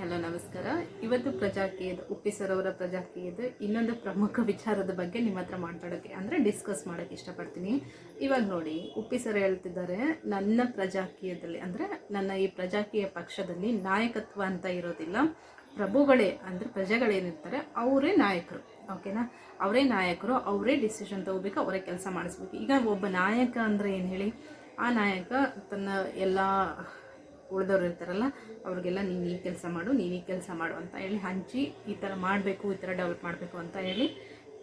Hello ನಮಸ್ಕಾರ. ಇವತ್ತು ಪ್ರಜಾಕೀಯದ Uppi sir ಅವರ ಪ್ರಜಾಕೀಯದ ಇನ್ನೊಂದು ಪ್ರಮುಖ ವಿಚಾರದ ಬಗ್ಗೆ ನಿಮ್ಮ ಹತ್ರ ಮಾತಾಡೋಕ್ಕೆ ಅಂದರೆ ಡಿಸ್ಕಸ್ ಮಾಡೋಕ್ಕೆ ಇಷ್ಟಪಡ್ತೀನಿ. ಇವಾಗ ನೋಡಿ, ಉಪ್ಪಿ ಸರ್ ಹೇಳ್ತಿದ್ದಾರೆ, ನನ್ನ ಪ್ರಜಾಕೀಯದಲ್ಲಿ ಅಂದರೆ ನನ್ನ ಈ ಪ್ರಜಾಕೀಯ ಪಕ್ಷದಲ್ಲಿ ನಾಯಕತ್ವ ಅಂತ ಇರೋದಿಲ್ಲ, ಪ್ರಭುಗಳೇ ಅಂದರೆ ಪ್ರಜೆಗಳೇನಿರ್ತಾರೆ ಅವರೇ ನಾಯಕರು. ಓಕೆನಾ, ಅವರೇ ನಾಯಕರು, ಅವರೇ ಡಿಸಿಷನ್ ತಗೋಬೇಕು, ಅವರೇ ಕೆಲಸ ಮಾಡಿಸ್ಬೇಕು. ಈಗ ಒಬ್ಬ ನಾಯಕ ಅಂದರೆ ಏನು ಹೇಳಿ, ಆ ನಾಯಕ ತನ್ನ ಎಲ್ಲ ಉಳಿದವ್ರು ಇರ್ತಾರಲ್ಲ ಅವ್ರಿಗೆಲ್ಲ ನೀನು ಈ ಕೆಲಸ ಮಾಡು, ನೀನು ಈ ಕೆಲಸ ಮಾಡು ಅಂತ ಹೇಳಿ ಹಂಚಿ ಈ ಥರ ಮಾಡಬೇಕು, ಈ ಥರ ಡೆವಲಪ್ ಮಾಡಬೇಕು ಅಂತ ಹೇಳಿ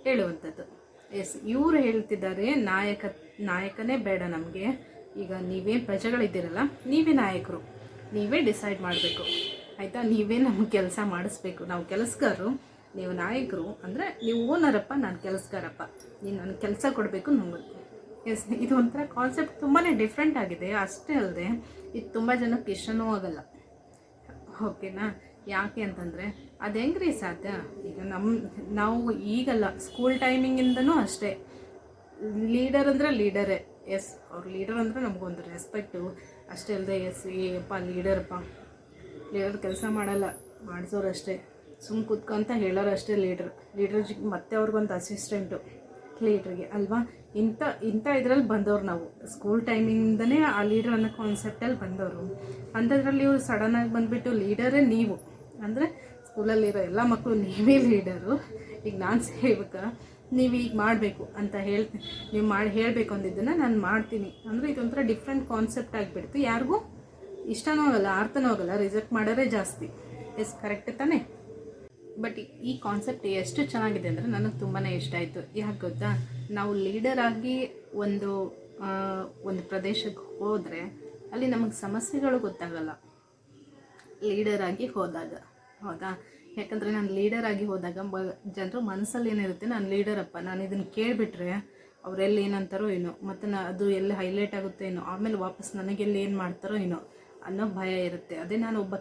ಹೇಳುವಂಥದ್ದು. ಎಸ್, ಇವರು ಹೇಳ್ತಿದ್ದಾರೆ ನಾಯಕನೇ ಬೇಡ ನಮಗೆ, ಈಗ ನೀವೇ ಪ್ರಜೆಗಳಿದ್ದೀರಲ್ಲ, ನೀವೇ ನಾಯಕರು, ನೀವೇ ಡಿಸೈಡ್ ಮಾಡಬೇಕು ಆಯಿತಾ, ನೀವೇ ನಮ್ಗೆ ಕೆಲಸ ಮಾಡಿಸ್ಬೇಕು. ನಾವು ಕೆಲಸಗಾರರು, ನೀವು ನಾಯಕರು ಅಂದರೆ ನೀವು ಓನರಪ್ಪ, ನಾನು ಕೆಲಸಗಾರಪ್ಪ, ನೀನು ನನಗೆ ಕೆಲಸ ಕೊಡಬೇಕು ನಮಗೆ. ಎಸ್, ಇದು ಒಂಥರ ಕಾನ್ಸೆಪ್ಟ್ ತುಂಬಾ ಡಿಫ್ರೆಂಟ್ ಆಗಿದೆ. ಅಷ್ಟೇ ಅಲ್ಲದೆ ಇದು ತುಂಬ ಜನಕ್ಕೆ ಇಷ್ಟನೂ ಆಗಲ್ಲ. ಓಕೆನಾ, ಯಾಕೆ ಅಂತಂದರೆ ಅದು ಹೆಂಗ್ರಿ ಸಾಧ್ಯ? ಈಗ ನಾವು ಈಗಲ್ಲ, ಸ್ಕೂಲ್ ಟೈಮಿಂಗಿಂದನೂ ಅಷ್ಟೇ, ಲೀಡರ್ ಅಂದರೆ ಲೀಡರೇ. ಎಸ್, ಅವ್ರು ಲೀಡರ್ ಅಂದರೆ ನಮಗೊಂದು ರೆಸ್ಪೆಕ್ಟು. ಅಷ್ಟೇ ಅಲ್ಲದೆ ಎಸ್ ಏಪ್ಪ ಲೀಡರ್ ಕೆಲಸ ಮಾಡಲ್ಲ, ಮಾಡಿಸೋರು ಅಷ್ಟೇ, ಸುಮ್ಮ ಕೂತ್ಕೊಂತ ಹೇಳೋರು ಅಷ್ಟೇ ಲೀಡ್ರ್ ಮತ್ತೆ ಅವ್ರಿಗೊಂದು ಅಸಿಸ್ಟೆಂಟು ಲೀಡ್ರಿಗೆ ಅಲ್ವಾ. ಇಂಥ ಇದರಲ್ಲಿ ಬಂದವ್ರು ನಾವು, ಸ್ಕೂಲ್ ಟೈಮಿಂದನೇ ಆ ಲೀಡರ್ ಅನ್ನೋ ಕಾನ್ಸೆಪ್ಟಲ್ಲಿ ಬಂದವರು. ಅಂಥದ್ರಲ್ಲಿ ಇವರು ಸಡನ್ನಾಗಿ ಬಂದುಬಿಟ್ಟು ಲೀಡರೇ ನೀವು ಅಂದರೆ, ಸ್ಕೂಲಲ್ಲಿರೋ ಎಲ್ಲ ಮಕ್ಕಳು ನೀವೇ ಲೀಡರು, ಈಗ ನಾನು ಸೇವಕ, ನೀವು ಈಗ ಮಾಡಬೇಕು ಅಂತ ನೀವು ಹೇಳಬೇಕು ಅಂದಿದ್ದನ್ನು ನಾನು ಮಾಡ್ತೀನಿ ಅಂದರೆ ಇದೊಂಥರ ಡಿಫ್ರೆಂಟ್ ಕಾನ್ಸೆಪ್ಟ್ ಆಗಿಬಿಡ್ತು. ಯಾರಿಗೂ ಇಷ್ಟನೂ ಆಗಲ್ಲ, ಅರ್ಥನೂ ಆಗಲ್ಲ, ರಿಜೆಕ್ಟ್ ಮಾಡೋರೇ ಜಾಸ್ತಿ. ಎಸ್, ಕರೆಕ್ಟ್ ತಾನೇ? ಬಟ್ ಈ ಕಾನ್ಸೆಪ್ಟ್ ಎಷ್ಟು ಚೆನ್ನಾಗಿದೆ ಅಂದರೆ ನನಗೆ ತುಂಬಾ ಇಷ್ಟ ಆಯಿತು. ಯಾಕೆ ಗೊತ್ತಾ, ನಾವು ಲೀಡರಾಗಿ ಒಂದು ಪ್ರದೇಶಕ್ಕೆ ಹೋದರೆ ಅಲ್ಲಿ ನಮಗೆ ಸಮಸ್ಯೆಗಳು ಗೊತ್ತಾಗಲ್ಲ ಲೀಡರಾಗಿ ಹೋದಾಗ, ಹೌದಾ? ಯಾಕಂದರೆ ನಾನು ಲೀಡರಾಗಿ ಹೋದಾಗ ಜನರು ಮನಸ್ಸಲ್ಲಿ ಏನಿರುತ್ತೆ, ನಾನು ಲೀಡರಪ್ಪ, ನಾನು ಇದನ್ನು ಕೇಳಿಬಿಟ್ರೆ ಅವರೆಲ್ಲಿ ಏನಂತಾರೋ ಏನೋ, ಮತ್ತು ಅದು ಎಲ್ಲಿ ಹೈಲೈಟ್ ಆಗುತ್ತೆ ಏನೋ, ಆಮೇಲೆ ವಾಪಸ್ ನನಗೆಲ್ಲಿ ಏನು ಮಾಡ್ತಾರೋ ಏನೋ ಅನ್ನೋ ಭಯ ಇರುತ್ತೆ. ಅದೇ ನಾನು ಒಬ್ಬ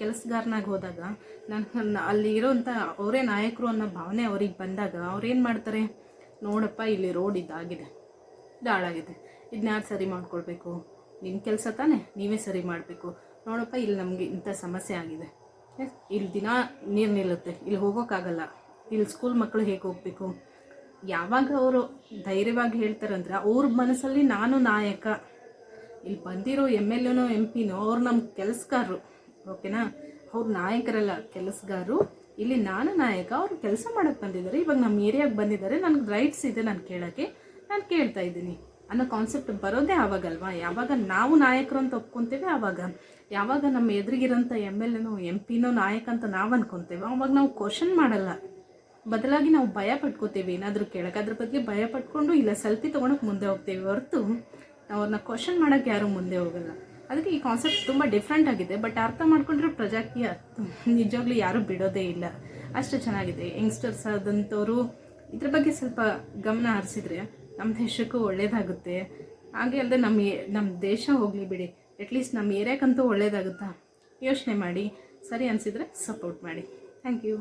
ಕೆಲಸಗಾರನಾಗಿ ಹೋದಾಗ ನಾನು ಅಲ್ಲಿ ಇರೋಂಥ ಅವರೇ ನಾಯಕರು ಅನ್ನೋ ಭಾವನೆ ಅವ್ರಿಗೆ ಬಂದಾಗ ಅವ್ರೇನು ಮಾಡ್ತಾರೆ, ನೋಡಪ್ಪ ಇಲ್ಲಿ ರೋಡ್ ಇದಾಗಿದೆ, ಇದು ಹಾಳಾಗಿದೆ, ಇದನ್ನ ಯಾರು ಸರಿ ಮಾಡ್ಕೊಳ್ಬೇಕು, ನಿಮ್ಮ ಕೆಲಸ ತಾನೇ, ನೀವೇ ಸರಿ ಮಾಡಬೇಕು. ನೋಡಪ್ಪ ಇಲ್ಲಿ ನಮಗೆ ಇಂಥ ಸಮಸ್ಯೆ ಆಗಿದೆ, ಇಲ್ಲಿ ದಿನ ನೀರು ನಿಲ್ಲುತ್ತೆ, ಇಲ್ಲಿ ಹೋಗೋಕ್ಕಾಗಲ್ಲ, ಇಲ್ಲಿ ಸ್ಕೂಲ್ ಮಕ್ಕಳು ಹೇಗೆ ಹೋಗಬೇಕು. ಯಾವಾಗ ಅವರು ಧೈರ್ಯವಾಗಿ ಹೇಳ್ತಾರಂದ್ರೆ ಅವ್ರ ಮನಸ್ಸಲ್ಲಿ ನಾನು ನಾಯಕ, ಇಲ್ಲಿ ಬಂದಿರೋ MLAನೋ MP ನೋ ಅವ್ರು ನಮ್ಮ ಕೆಲಸಗಾರರು. ಓಕೆನಾ, ಅವ್ರು ನಾಯಕರಲ್ಲ, ಕೆಲಸಗಾರರು. ಇಲ್ಲಿ ನಾನು ನಾಯಕ, ಅವರು ಕೆಲಸ ಮಾಡೋಕ್ಕೆ ಬಂದಿದ್ದಾರೆ, ಇವಾಗ ನಮ್ಮ ಏರಿಯಾಗೆ ಬಂದಿದ್ದಾರೆ, ನನಗೆ ರೈಟ್ಸ್ ಇದೆ ನಾನು ಕೇಳೋಕ್ಕೆ, ನಾನು ಕೇಳ್ತಾ ಇದ್ದೀನಿ ಅನ್ನೋ ಕಾನ್ಸೆಪ್ಟ್ ಬರೋದೇ ಆವಾಗಲ್ವಾ. ಯಾವಾಗ ನಾವು ನಾಯಕರು ಅಂತ ಒಪ್ಕೊತೇವೆ, ಯಾವಾಗ ನಮ್ಮ ಎದುರಿಗಿರೋಂಥ MLAನೋ MP ನೋ ನಾಯಕ ಅಂತ ನಾವು ಅನ್ಕೊತೇವೆ, ಅವಾಗ ನಾವು ಕ್ವಶನ್ ಮಾಡಲ್ಲ, ಬದಲಾಗಿ ನಾವು ಭಯ ಪಟ್ಕೋತೇವೆ ಏನಾದರೂ ಕೇಳೋಕೆ. ಅದ್ರ ಬಗ್ಗೆ ಭಯ ಪಟ್ಕೊಂಡು ಇಲ್ಲ ಸೆಲ್ಫಿ ತೊಗೊಳಕ್ಕೆ ಮುಂದೆ ಹೋಗ್ತೇವೆ ಹೊರತು ಅವ್ರನ್ನ ಕ್ವಶನ್ ಮಾಡೋಕ್ಕೆ ಯಾರೂ ಮುಂದೆ ಹೋಗಲ್ಲ. ಅದಕ್ಕೆ ಈ ಕಾನ್ಸೆಪ್ಟ್ ತುಂಬ ಡಿಫ್ರೆಂಟ್ ಆಗಿದೆ. ಬಟ್ ಅರ್ಥ ಮಾಡ್ಕೊಂಡ್ರೆ ಪ್ರಜಾಕೀಯ ನಿಜವಾಗ್ಲೂ ಯಾರೂ ಬಿಡೋದೇ ಇಲ್ಲ, ಅಷ್ಟು ಚೆನ್ನಾಗಿದೆ. ಯಂಗ್ಸ್ಟರ್ಸ್ ಆದಂಥವರು ಇದ್ರ ಬಗ್ಗೆ ಸ್ವಲ್ಪ ಗಮನ ಹರಿಸಿದ್ರೆ ನಮ್ಮ ದೇಶಕ್ಕೂ ಒಳ್ಳೆಯದಾಗುತ್ತೆ. ಹಾಗೆ ಅಲ್ಲದೆ ನಮ್ಮ ದೇಶ ಹೋಗಲಿ ಬಿಡಿ, ಅಟ್ಲೀಸ್ಟ್ ನಮ್ಮ ಏರಿಯಾಕ್ಕಂತೂ ಒಳ್ಳೆಯದಾಗುತ್ತಾ ಯೋಚನೆ ಮಾಡಿ. ಸರಿ ಅನಿಸಿದರೆ ಸಪೋರ್ಟ್ ಮಾಡಿ. Thank you.